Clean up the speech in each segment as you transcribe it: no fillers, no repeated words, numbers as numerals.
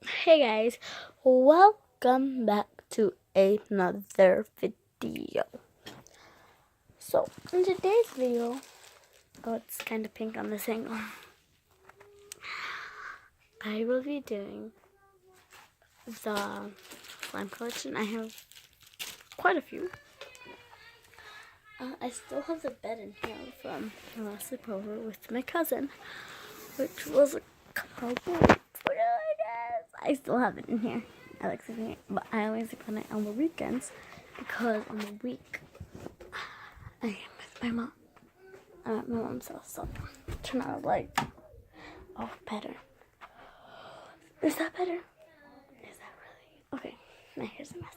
Hey guys, welcome back to another video. So, in today's video, it's kind of pink on this angle. I will be doing the slime collection. I have quite a few. I still have the bed in here from when I sleepover with my cousin, which was a couple weeks ago, I guess. I still have it in here. I like sleeping it, but I always sleep on it on the weekends because on the week I am with my mom. I'm at my mom's house, so turn on the light. Oh, better. Is that better? Is that really? Okay, now here's the mess.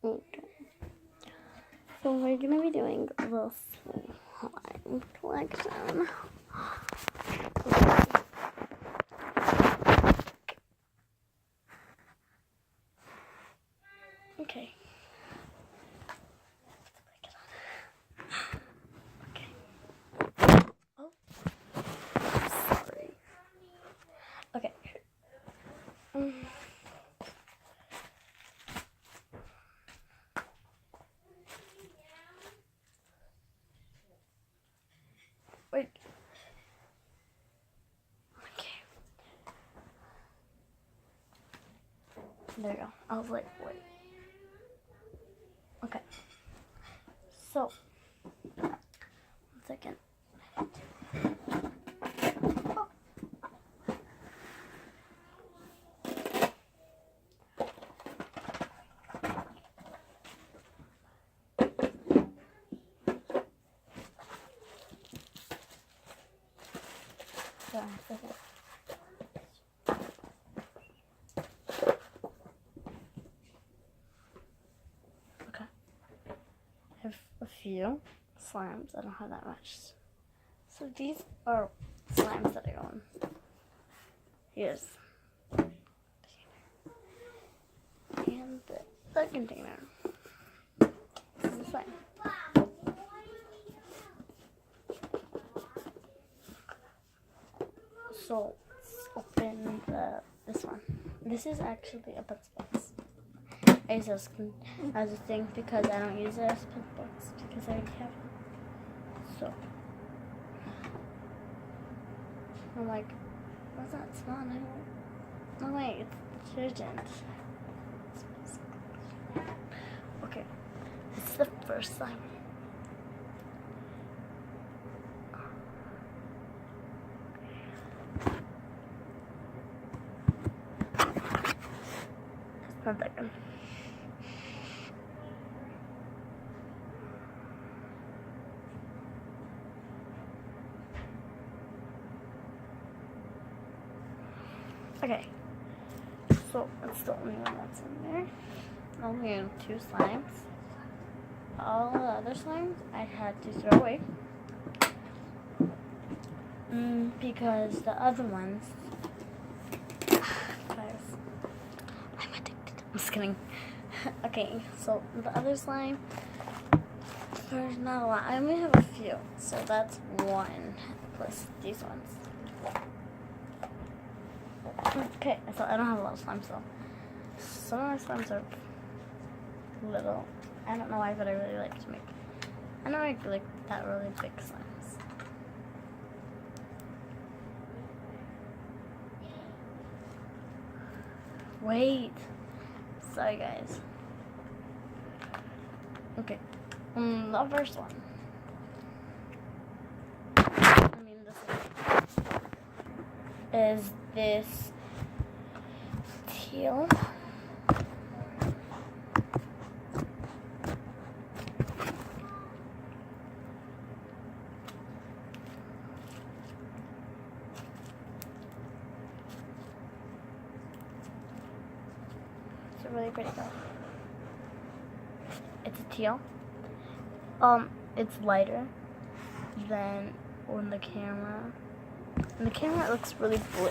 Okay. So we're gonna be doing the slime collection. Okay. Okay. Oh, sorry. Okay. Wait. Okay. There you go. I was like, wait. Okay. So, 1 second. Sorry, okay. I have a few slimes. I don't have that much. So these are slimes that I own. Here's and the container. This is the slime. So let's open this one. This is actually a pencil box. I use this as a thing because I don't use it as a pencil box because I already have it. So I'm like, what's that smell? No, wait, it's detergent. Okay, this is the first slime. One second. Okay, so it's the only one that's in there. I only own 2 slimes. All the other slimes I had to throw away because the other ones, guys, I'm addicted. I'm just kidding. Okay, so the other slime, there's not a lot. I only have a few, so that's 1 plus these ones. Okay, so I don't have a lot of slimes though. Some of my slimes are little. I don't know why, but I really like to make. I don't like that really big slimes. Wait. Sorry, guys. Okay. The first one. I mean, this is this teal. It's a really pretty color. It's a teal. It's lighter than on the camera. In the camera, it looks really blue,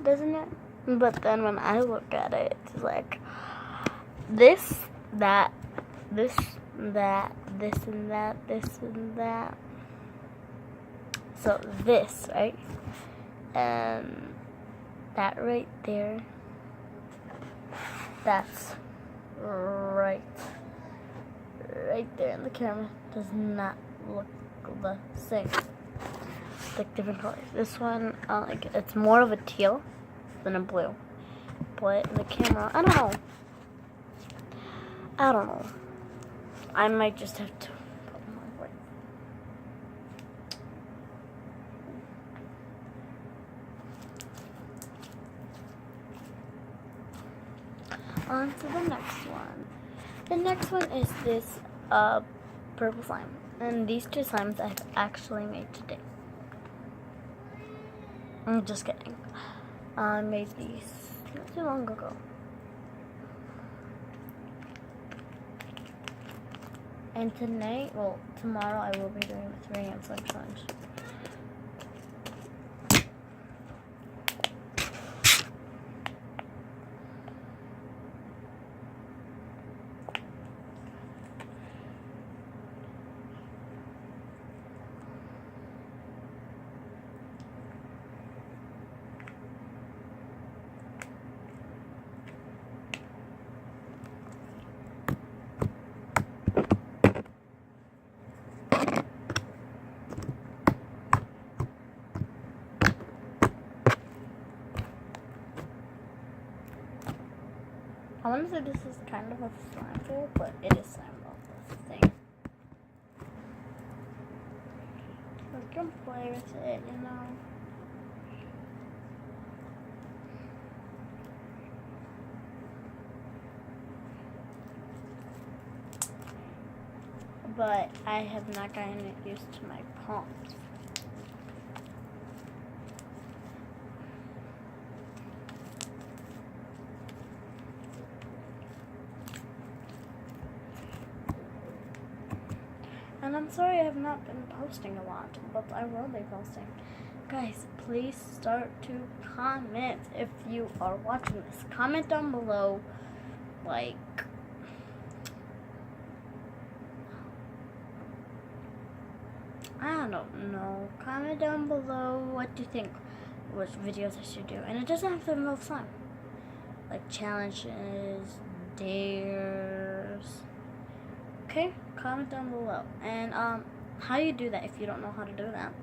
doesn't it? But then when I look at it, it's like this, that, this, that, this, and that, this, and that. So this, right? And that right there, that's right there in the camera does not look the same. It's like different colors. This one, like it's more of a teal than a blue. But in the camera, I don't know. I might just have to put my light. On to the next one. The next one is this purple slime. And these two slimes I've actually made today. I'm just kidding. I made these not too long ago. And tomorrow I will be doing the 3 AM slime challenge. I want to say this is kind of a slime fair, but it is slime ball, that's the thing. We can play with it, you know. But I have not gotten it used to my palms. And I'm sorry I have not been posting a lot, but I will be posting. Guys, please start to comment if you are watching this. Comment down below, like, I don't know. Comment down below what you think, which videos I should do. And it doesn't have to involve slime. Like challenges, dares. Okay? Comment down below. And how you do that if you don't know how to do that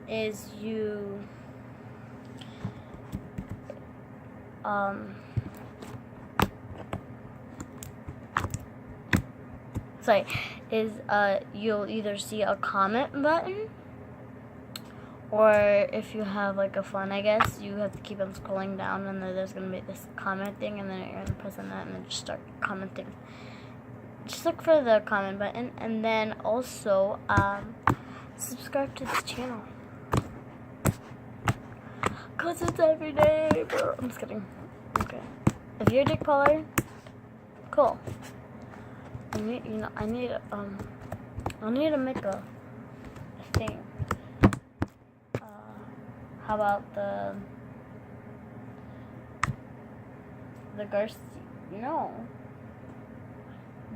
is you you'll either see a comment button, or if you have like a phone, I guess you have to keep on scrolling down, and then there's gonna be this comment thing, and then you're gonna press on that and then just start commenting. Just look for the comment button, and then also subscribe to this channel, cause it's every day, bro. I'm just kidding. Okay. If you're Dick Pollard, cool. I need to make a thing. How about the Garcia? No.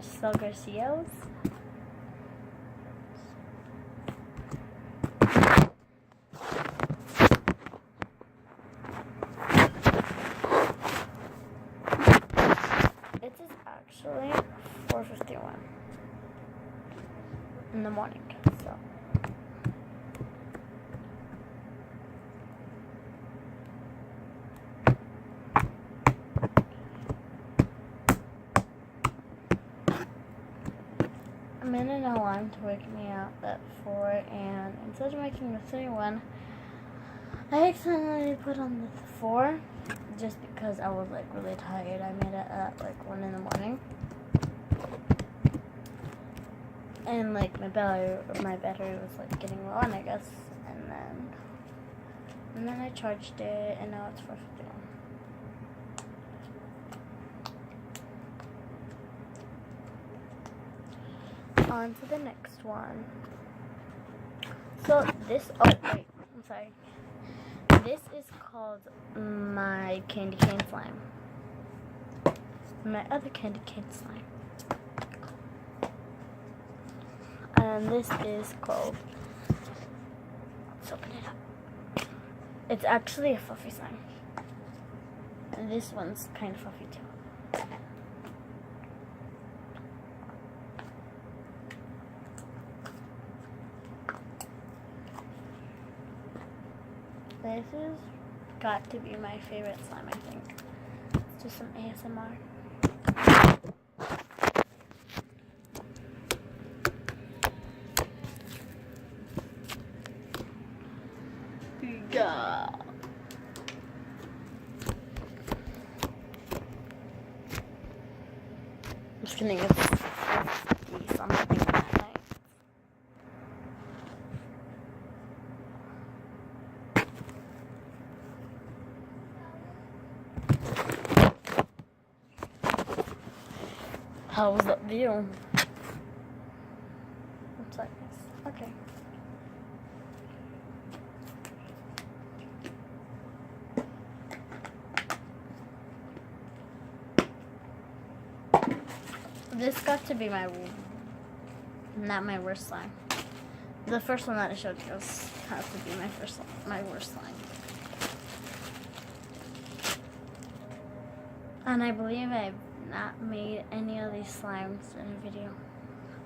Giselle Garcia's? It is actually 4:51 in the morning, so. I'm in an alarm to wake me up at 4, and instead of making the 31, I accidentally put on the 4 just because I was like really tired. I made it at like 1 in the morning. And like my battery was like getting low on, I guess, and then I charged it, and now it's 4:51. On to the next one. So this, oh wait, I'm sorry. This is called my candy cane slime. My other candy cane slime. And this is called, let's open it up. It's actually a fluffy slime. And this one's kind of fluffy too. This has got to be my favorite slime, I think. Let's do some ASMR. Yeah. I'm just kidding, it's 50 something that night. How was that view? Looks like this. Okay. This got to be not my worst slime. The first one that I showed you has to be my worst slime. And I believe I've not made any of these slimes in a video.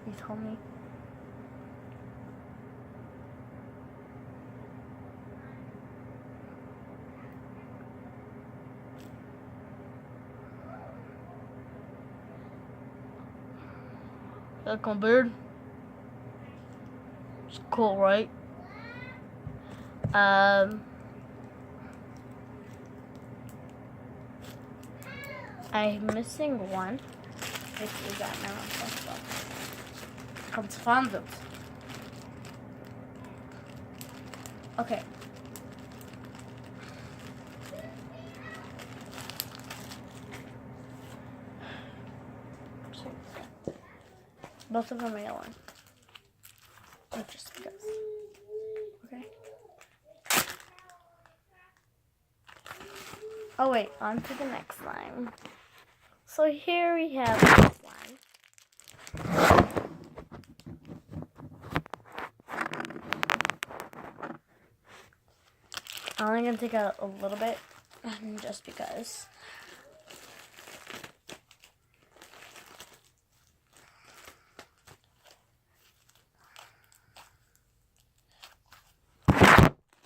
You told me. Silicone beard. It's cool, right? I'm missing one. If you got my mom. Comes found it. Okay. Both of them are yellow. Just because. Okay. Oh wait, on to the next slime. So here we have the slime. I'm only gonna take out a little bit, just because.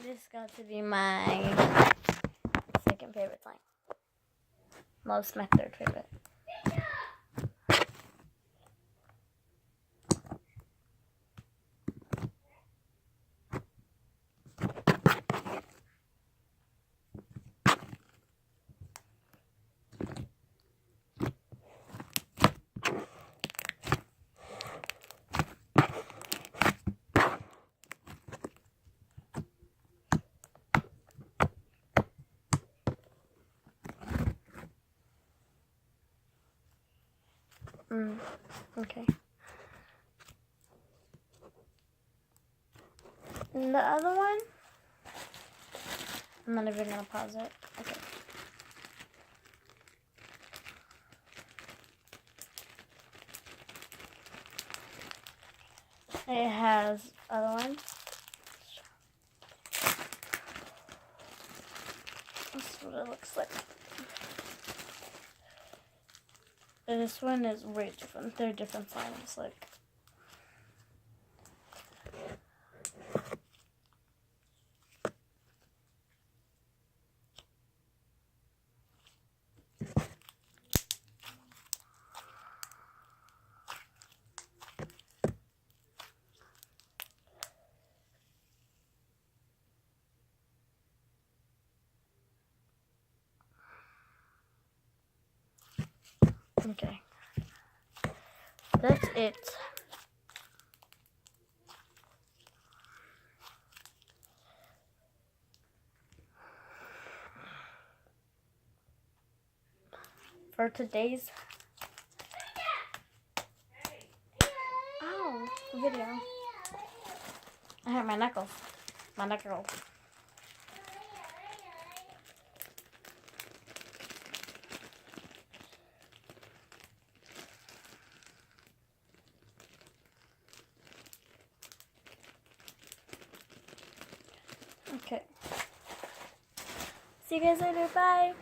This got to be my second favorite slime. Most my third favorite. Okay. And the other one, I'm not even gonna pause it. Okay. It has other ones. That's what it looks like. And this one is way different. They're different slimes, like. Okay. That's it. For today's video. I hurt my knuckles. My knuckles. Okay. See you guys later. Bye.